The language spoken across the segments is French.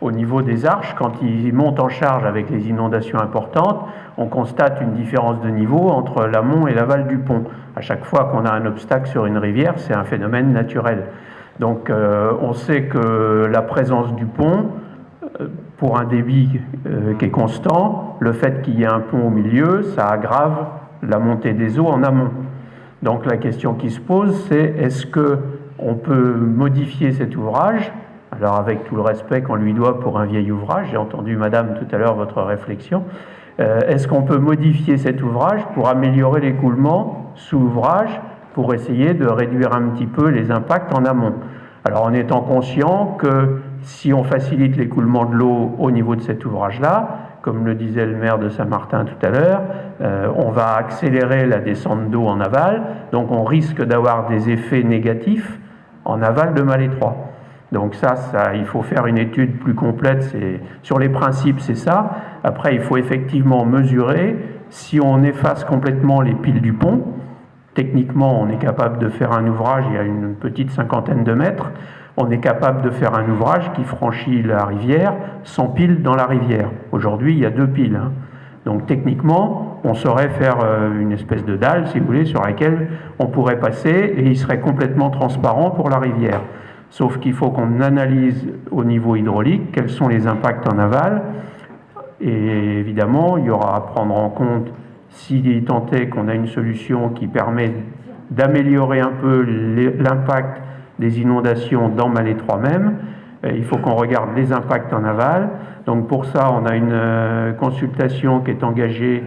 au niveau des arches, quand ils montent en charge avec les inondations importantes, on constate une différence de niveau entre l'amont et l'aval du pont. À chaque fois qu'on a un obstacle sur une rivière, c'est un phénomène naturel. Donc on sait que la présence du pont, pour un débit qui est constant, le fait qu'il y ait un pont au milieu, ça aggrave la montée des eaux en amont. Donc la question qui se pose, c'est est-ce qu'on peut modifier cet ouvrage? Alors avec tout le respect qu'on lui doit pour un vieil ouvrage, j'ai entendu madame tout à l'heure votre réflexion, est-ce qu'on peut modifier cet ouvrage pour améliorer l'écoulement sous l'ouvrage, pour essayer de réduire un petit peu les impacts en amont? Alors en étant conscient que si on facilite l'écoulement de l'eau au niveau de cet ouvrage-là, comme le disait le maire de Saint-Martin tout à l'heure, on va accélérer la descente d'eau en aval, donc on risque d'avoir des effets négatifs en aval de Malétroit. Donc ça, il faut faire une étude plus complète. Sur les principes, c'est ça. Après, il faut effectivement mesurer. Si on efface complètement les piles du pont, techniquement, on est capable de faire un ouvrage, il y a une petite cinquantaine de mètres, on est capable de faire un ouvrage qui franchit la rivière sans piles dans la rivière. Aujourd'hui, il y a 2 piles. Donc techniquement, on saurait faire une espèce de dalle, si vous voulez, sur laquelle on pourrait passer et il serait complètement transparent pour la rivière. Sauf qu'il faut qu'on analyse au niveau hydraulique quels sont les impacts en aval. Et évidemment, il y aura à prendre en compte, s'il tant est qu'on a une solution qui permet d'améliorer un peu l'impact des inondations dans Malétroit même, il faut qu'on regarde les impacts en aval. Donc pour ça, on a une consultation qui est engagée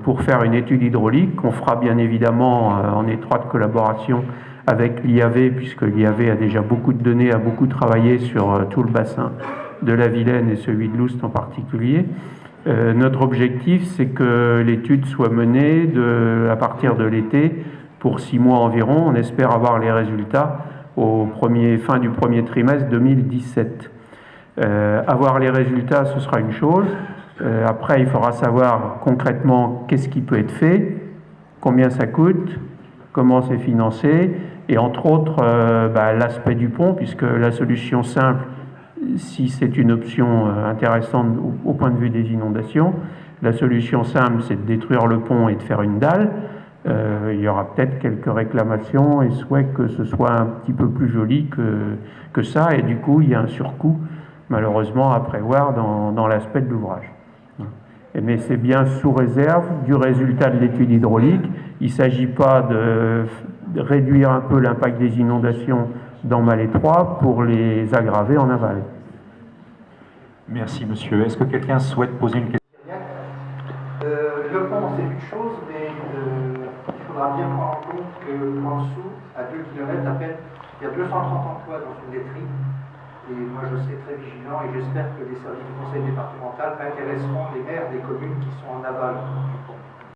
pour faire une étude hydraulique, qu'on fera bien évidemment en étroite collaboration avec l'IAV, puisque l'IAV a déjà beaucoup de données, a beaucoup travaillé sur tout le bassin de la Vilaine et celui de l'Oust en particulier. Notre objectif, c'est que l'étude soit menée à partir de l'été pour 6 mois environ. On espère avoir les résultats fin du premier trimestre 2017. Avoir les résultats, ce sera une chose. Après, il faudra savoir concrètement qu'est-ce qui peut être fait, combien ça coûte, comment c'est financé, et entre autres l'aspect du pont, puisque la solution simple, si c'est une option intéressante au point de vue des inondations, la solution simple, c'est de détruire le pont et de faire une dalle. Il y aura peut-être quelques réclamations et souhaits que ce soit un petit peu plus joli que ça, et du coup, il y a un surcoût, malheureusement, à prévoir dans l'aspect de l'ouvrage. Mais c'est bien sous réserve du résultat de l'étude hydraulique. Il ne s'agit pas de réduire un peu l'impact des inondations dans Malétroit pour les aggraver en aval. Merci monsieur. Est-ce que quelqu'un souhaite poser une question? Le pont c'est une chose, mais il faudra bien prendre en compte qu'en dessous, à 2 km à peine, il y a 230 emplois dans une laiterie. Et moi je serai très vigilant et j'espère que les services du conseil départemental intéresseront les maires des communes qui sont en aval